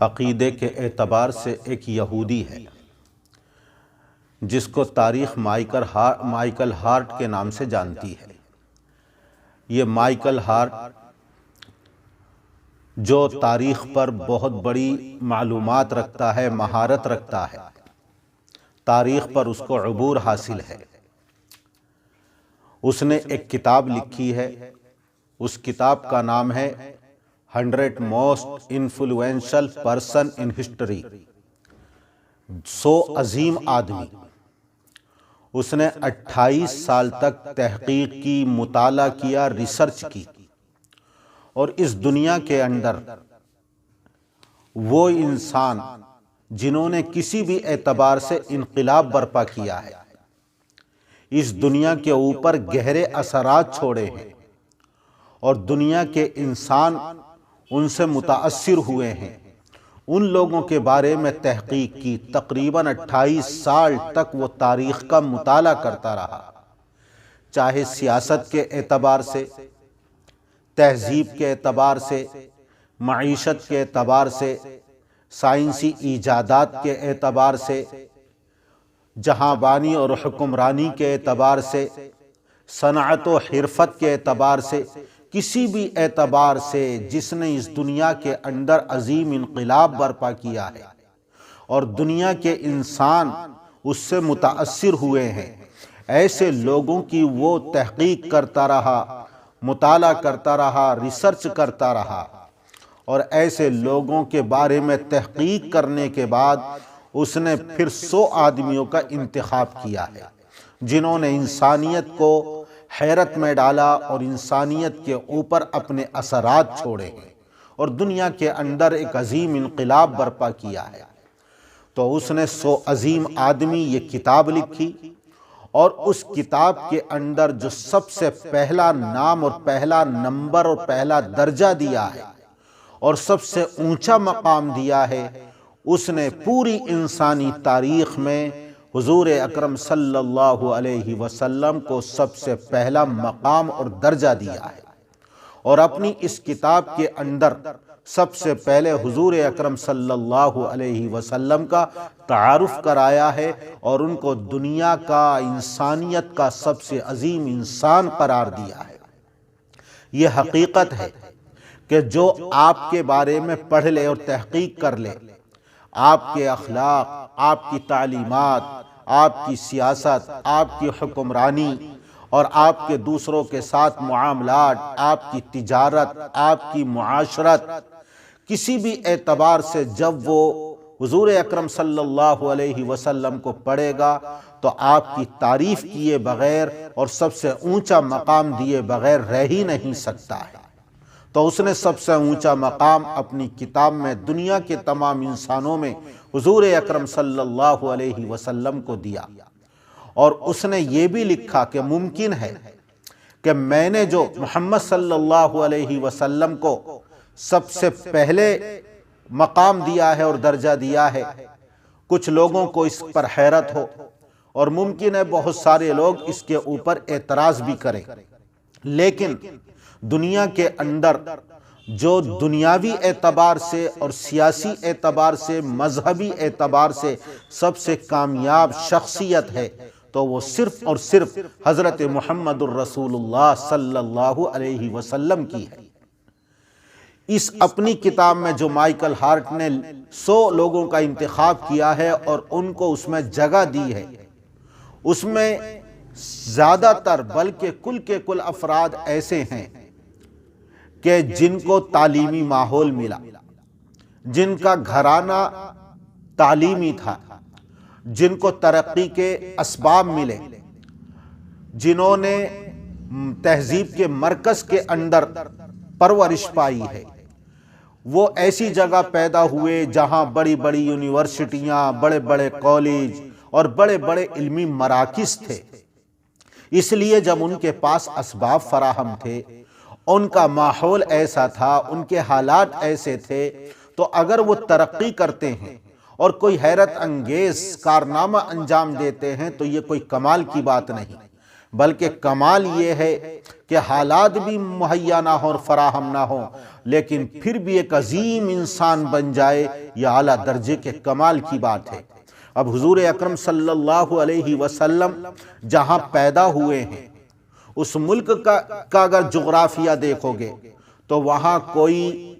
عقیدے کے اعتبار سے ایک یہودی ہے جس کو تاریخ مائیکل ہارٹ کے نام سے جانتی ہے۔ یہ مائیکل ہارٹ جو تاریخ پر بہت بڑی معلومات رکھتا ہے، مہارت رکھتا ہے، تاریخ پر اس کو عبور حاصل ہے۔ اس نے ایک کتاب لکھی ہے، اس کتاب کا نام ہے 100 most influential person in history, 100 عظیم آدمی۔ اس نے 28 سال تک تحقیق کی، مطالعہ کیا، ریسرچ کی، اور اس دنیا کے اندر وہ انسان جنہوں نے کسی بھی اعتبار سے انقلاب برپا کیا ہے، اس دنیا کے اوپر گہرے اثرات چھوڑے ہیں، اور دنیا کے انسان ان سے متاثر ہوئے ہیں، ان لوگوں کے بارے میں تحقیق کی۔ تقریباً 28 سال تک وہ تاریخ کا مطالعہ کرتا رہا، چاہے سیاست کے اعتبار سے، تہذیب کے اعتبار سے، معیشت کے اعتبار سے، سائنسی ایجادات کے اعتبار سے، جہاں بانی اور حکمرانی کے اعتبار سے، صنعت و حرفت کے اعتبار سے، کسی بھی اعتبار سے جس نے اس دنیا کے اندر عظیم انقلاب برپا کیا ہے اور دنیا کے انسان اس سے متاثر ہوئے ہیں، ایسے لوگوں کی وہ تحقیق کرتا رہا، مطالعہ کرتا رہا، ریسرچ کرتا رہا، اور ایسے لوگوں کے بارے میں تحقیق کرنے کے بعد اس نے پھر 100 آدمیوں کا انتخاب کیا ہے جنہوں نے انسانیت کو حیرت میں ڈالا اور انسانیت کے اوپر اپنے اثرات چھوڑے ہیں اور دنیا کے اندر ایک عظیم انقلاب برپا کیا ہے۔ تو اس نے 100 عظیم آدمی یہ کتاب لکھی، اور اس کتاب کے اندر جو سب سے پہلا نام اور پہلا نمبر اور پہلا درجہ دیا ہے اور سب سے اونچا مقام دیا ہے، اس نے پوری انسانی تاریخ میں حضور اکرم صلی اللہ علیہ وسلم کو سب سے پہلا مقام اور درجہ دیا ہے، اور اپنی اس کتاب کے اندر سب سے پہلے حضور اکرم صلی اللہ علیہ وسلم کا تعارف کرایا ہے اور ان کو دنیا کا، انسانیت کا سب سے عظیم انسان قرار دیا ہے۔ یہ حقیقت ہے کہ جو آپ کے بارے میں پڑھ لے اور تحقیق کر لے، آپ کے اخلاق، آپ کی تعلیمات، آپ کی سیاست، آپ کی حکمرانی اور آپ کے دوسروں کے ساتھ معاملات، آپ کی تجارت، آپ کی معاشرت، کسی بھی اعتبار سے جب وہ حضور اکرم صلی اللہ علیہ وسلم کو پڑھے گا تو آپ کی تعریف کیے بغیر اور سب سے اونچا مقام دیے بغیر رہ ہی نہیں سکتا ہے۔ تو اس نے سب سے اونچا مقام اپنی کتاب میں دنیا کے تمام انسانوں میں حضور اکرم صلی اللہ علیہ وسلم کو دیا، اور اس نے یہ بھی لکھا کہ ممکن ہے کہ میں نے جو محمد صلی اللہ علیہ وسلم کو سب سے پہلے مقام دیا ہے اور درجہ دیا ہے، کچھ لوگوں کو اس پر حیرت ہو، اور ممکن ہے بہت سارے لوگ اس کے اوپر اعتراض بھی کریں، لیکن دنیا کے اندر جو دنیاوی اعتبار سے اور سیاسی اعتبار سے، مذہبی اعتبار سے سب سے کامیاب شخصیت ہے تو وہ صرف اور صرف حضرت محمد الرسول اللہ صلی اللہ علیہ وسلم کی ہے۔ اس اپنی کتاب میں جو مائیکل ہارٹ نے 100 لوگوں کا انتخاب کیا ہے اور ان کو اس میں جگہ دی ہے، اس میں زیادہ تر بلکہ کل کے کل افراد ایسے ہیں کہ جن کو تعلیمی ماحول ملا، جن کا گھرانہ تعلیمی تھا، جن کو ترقی کے اسباب ملے، جنہوں نے تہذیب کے مرکز کے اندر پرورش پائی ہے، وہ ایسی جگہ پیدا ہوئے جہاں بڑی بڑی یونیورسٹیاں، بڑے بڑے کالج اور بڑے بڑے علمی مراکز تھے۔ اس لیے جب ان کے پاس اسباب فراہم تھے، ان کا ماحول ایسا تھا، ان کے حالات ایسے تھے، تو اگر وہ ترقی کرتے ہیں اور کوئی حیرت انگیز کارنامہ انجام دیتے ہیں تو یہ کوئی کمال کی بات نہیں، بلکہ کمال یہ ہے کہ حالات بھی مہیا نہ ہوں اور فراہم نہ ہوں، لیکن پھر بھی ایک عظیم انسان بن جائے، یہ اعلیٰ درجے کے کمال کی بات ہے۔ اب حضور اکرم صلی اللہ علیہ وسلم جہاں پیدا ہوئے ہیں، اس ملک کا اگر جغرافیہ دیکھو گے تو وہاں کوئی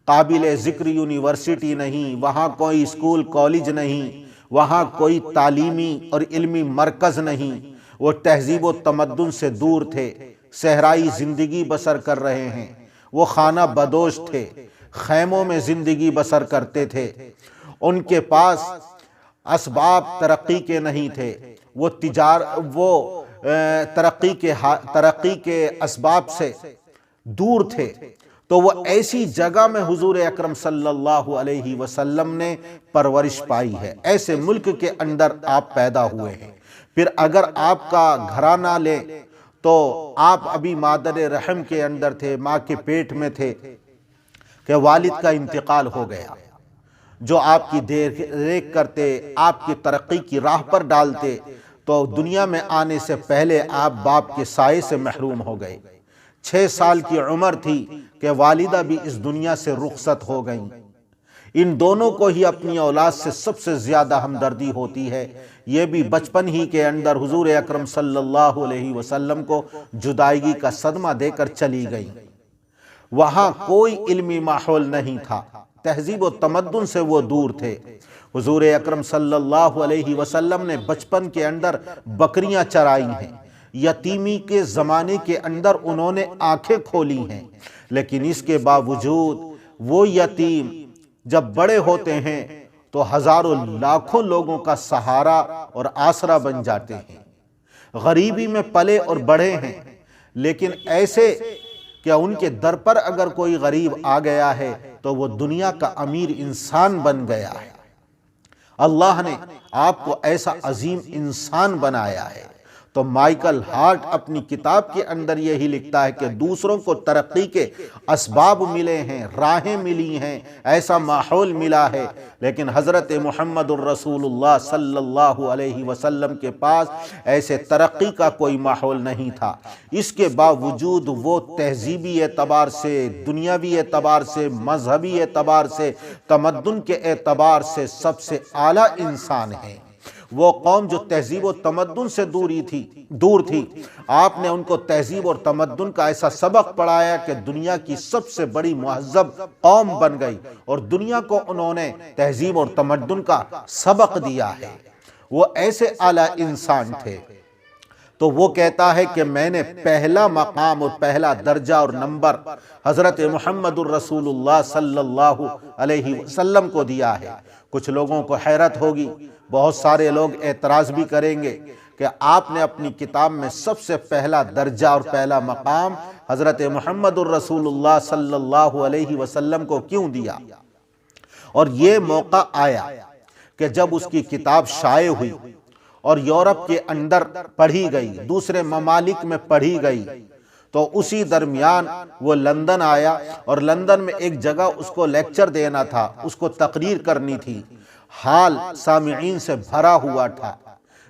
قابل ذکر یونیورسٹی نہیں، وہاں کوئی اسکول کالج نہیں، وہاں کوئی تعلیمی اور علمی مرکز نہیں۔ وہ تہذیب و تمدن سے دور تھے، صحرائی زندگی بسر کر رہے ہیں، وہ خانہ بدوش تھے، خیموں میں زندگی بسر کرتے تھے، ان کے پاس اسباب ترقی کے نہیں تھے، وہ ترقی کے اسباب سے دور تھے۔ تو وہ ایسی جگہ میں حضور اکرم صلی اللہ علیہ وسلم نے پرورش پائی ہے، ایسے ملک کے اندر آپ پیدا ہوئے ہیں۔ پھر اگر آپ کا گھرانہ لیں تو آپ ابھی مادر رحم کے اندر تھے، ماں کے پیٹ میں تھے کہ والد کا انتقال ہو گیا، جو آپ کی دیکھ ریکھ کرتے، آپ کی ترقی کی راہ پر ڈالتے، تو دنیا میں آنے سے پہلے آپ باپ کے سائے سے محروم ہو گئے۔ 6 سال کی عمر تھی کہ والدہ بھی اس دنیا سے رخصت ہو گئیں۔ ان دونوں کو ہی اپنی اولاد سے سب سے زیادہ ہمدردی ہوتی ہے۔ یہ بھی بچپن ہی کے اندر حضور اکرم صلی اللہ علیہ وسلم کو جدائیگی کا صدمہ دے کر چلی گئیں۔ وہاں کوئی علمی ماحول نہیں تھا، تہذیب و تمدن سے وہ دور تھے۔ حضور اکرم صلی اللہ علیہ وسلم نے بچپن کے اندر بکریاں چرائی ہیں، یتیمی کے زمانے کے اندر انہوں نے آنکھیں کھولی ہیں، لیکن اس کے باوجود وہ یتیم جب بڑے ہوتے ہیں تو ہزاروں لاکھوں لوگوں کا سہارا اور آسرا بن جاتے ہیں۔ غریبی میں پلے اور بڑھے ہیں، لیکن ایسے کہ ان کے در پر اگر کوئی غریب آ گیا ہے تو وہ دنیا کا امیر انسان بن گیا ہے۔ اللہ نے آپ کو ایسا عظیم انسان بنایا ہے۔ تو مائیکل ہارٹ اپنی کتاب کے اندر یہی لکھتا ہے کہ دوسروں کو ترقی کے اسباب ملے ہیں، راہیں ملی ہیں، ایسا ماحول ملا ہے، لیکن حضرت محمد الرسول اللہ صلی اللہ علیہ وسلم کے پاس ایسے ترقی کا کوئی ماحول نہیں تھا۔ اس کے باوجود وہ تہذیبی اعتبار سے، دنیاوی اعتبار سے، مذہبی اعتبار سے، تمدن کے اعتبار سے سب سے اعلیٰ انسان ہیں۔ وہ قوم جو تہذیب و تمدن سے دور تھی، آپ نے ان کو تہذیب اور تمدن کا ایسا سبق پڑھایا کہ دنیا کی سب سے بڑی مہذب قوم بن گئی، اور دنیا کو انہوں نے تہذیب اور تمدن کا سبق دیا ہے۔ وہ ایسے اعلیٰ انسان تھے۔ تو وہ کہتا ہے کہ میں نے پہلا مقام اور پہلا درجہ اور نمبر حضرت محمد الرسول اللہ صلی اللہ علیہ وسلم کو دیا ہے۔ کچھ لوگوں کو حیرت ہوگی، بہت سارے لوگ اعتراض بھی کریں گے کہ آپ نے اپنی کتاب میں سب سے پہلا درجہ اور پہلا مقام حضرت محمد الرسول اللہ صلی اللہ علیہ وسلم کو کیوں دیا؟ اور یہ موقع آیا کہ جب اس کی کتاب شائع ہوئی اور یورپ کے اندر پڑھی گئی، دوسرے ممالک میں پڑھی گئی، تو اسی درمیان وہ لندن آیا، اور لندن میں ایک جگہ اس کو لیکچر دینا تھا، اس کو تقریر کرنی تھی۔ حال سامعین سے بھرا ہوا تھا۔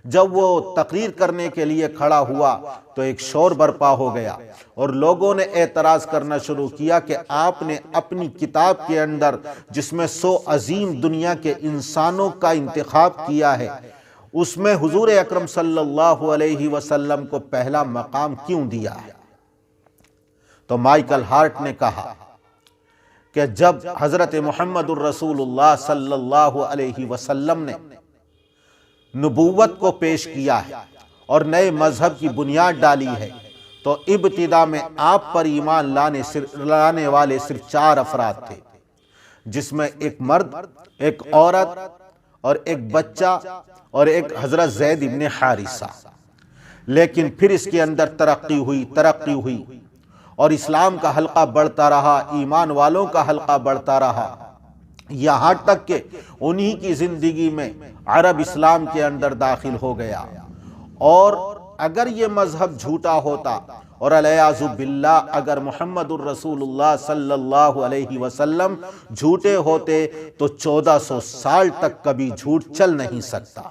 جب وہ تقریر کرنے کے لیے کھڑا ہوا تو ایک شور برپا ہو گیا، اور لوگوں نے اعتراض کرنا شروع کیا کہ آپ نے اپنی کتاب کے اندر جس میں 100 عظیم دنیا کے انسانوں کا انتخاب کیا ہے، اس میں حضور اکرم صلی اللہ علیہ وسلم کو پہلا مقام کیوں دیا ہے؟ تو مائیکل ہارٹ نے کہا کہ جب حضرت محمد الرسول اللہ صلی اللہ علیہ وسلم نے نبوت کو پیش کیا ہے اور نئے مذہب کی بنیاد ڈالی ہے، تو ابتدا میں آپ پر ایمان لانے والے صرف 4 افراد تھے، جس میں ایک مرد، ایک عورت اور ایک بچہ اور ایک حضرت زید ابن حارثہ۔ لیکن پھر اس کے اندر ترقی ہوئی اور اسلام کا حلقہ بڑھتا رہا، ایمان والوں کا حلقہ بڑھتا رہا، یہاں تک کہ انہی کی زندگی میں عرب اسلام کے اندر داخل ہو گیا۔ اور اگر یہ مذہب جھوٹا ہوتا اور علیہ باللہ اگر محمد الرسول اللہ صلی اللہ علیہ وسلم جھوٹے ہوتے تو 1400 سال تک کبھی جھوٹ چل نہیں سکتا۔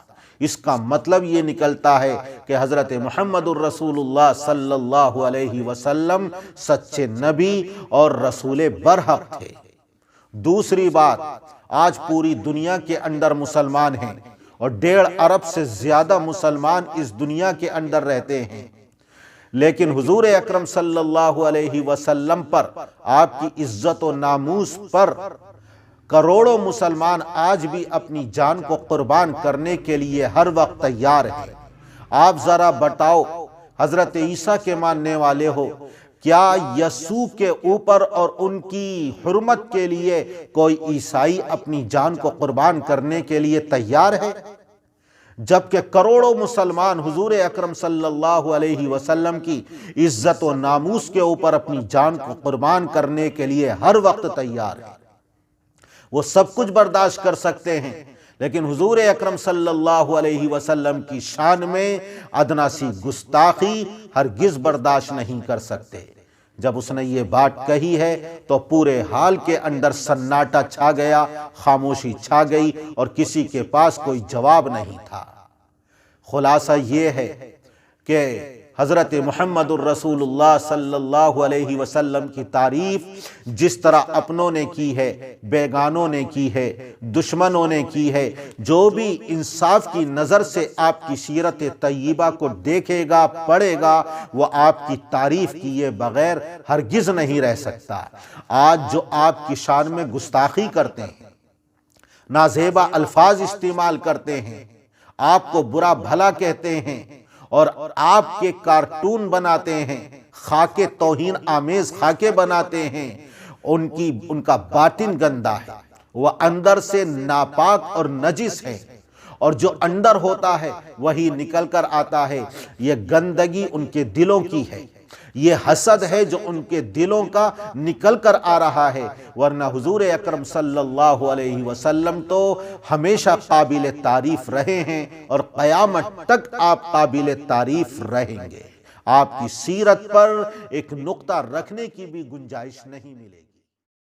اس کا مطلب یہ نکلتا ہے کہ حضرت محمد الرسول اللہ صلی اللہ علیہ وسلم سچے نبی اور رسول برحق تھے۔ دوسری بات، آج پوری دنیا کے اندر مسلمان ہیں اور 1.5 ارب سے زیادہ مسلمان اس دنیا کے اندر رہتے ہیں، لیکن حضور اکرم صلی اللہ علیہ وسلم پر، آپ کی عزت و ناموس پر کروڑوں مسلمان آج بھی اپنی جان کو قربان کرنے کے لیے ہر وقت تیار ہیں۔ آپ ذرا بتاؤ، حضرت عیسیٰ کے ماننے والے ہو، کیا یسوع کے اوپر اور ان کی حرمت کے لیے کوئی عیسائی اپنی جان کو قربان کرنے کے لیے تیار ہے؟ جبکہ کروڑوں مسلمان حضور اکرم صلی اللہ علیہ وسلم کی عزت و ناموس کے اوپر اپنی جان کو قربان کرنے کے لیے ہر وقت تیار ہیں۔ وہ سب کچھ برداشت کر سکتے ہیں، لیکن حضور اکرم صلی اللہ علیہ وسلم کی شان میں ادنا سی گستاخی ہرگز برداشت نہیں کر سکتے۔ جب اس نے یہ بات کہی ہے تو پورے حال کے اندر سناٹا چھا گیا، خاموشی چھا گئی اور کسی کے پاس کوئی جواب نہیں تھا۔ خلاصہ یہ ہے کہ حضرت محمد الرسول اللہ صلی اللہ علیہ وسلم کی تعریف جس طرح اپنوں نے کی ہے، بیگانوں نے کی ہے، دشمنوں نے کی ہے، جو بھی انصاف کی نظر سے آپ کی سیرت طیبہ کو دیکھے گا، پڑھے گا، وہ آپ کی تعریف کیے بغیر ہرگز نہیں رہ سکتا۔ آج جو آپ کی شان میں گستاخی کرتے ہیں، نازیبا الفاظ استعمال کرتے ہیں، آپ کو برا بھلا کہتے ہیں اور آپ کے کارٹون بناتے ہیں، خاکے توہین آمیز خاکے بناتے ہیں، ان کا باطن گندا ہے، وہ اندر سے ناپاک اور نجس ہے، اور جو اندر ہوتا ہے وہی نکل کر آتا ہے۔ یہ گندگی ان کے دلوں کی ہے، یہ حسد ہے جو ان کے دلوں کا نکل کر آ رہا ہے، ورنہ حضور اکرم صلی اللہ علیہ وسلم تو ہمیشہ قابل تعریف رہے ہیں اور قیامت تک آپ قابل تعریف رہیں گے۔ آپ کی سیرت پر ایک نقطہ رکھنے کی بھی گنجائش نہیں ملے گی۔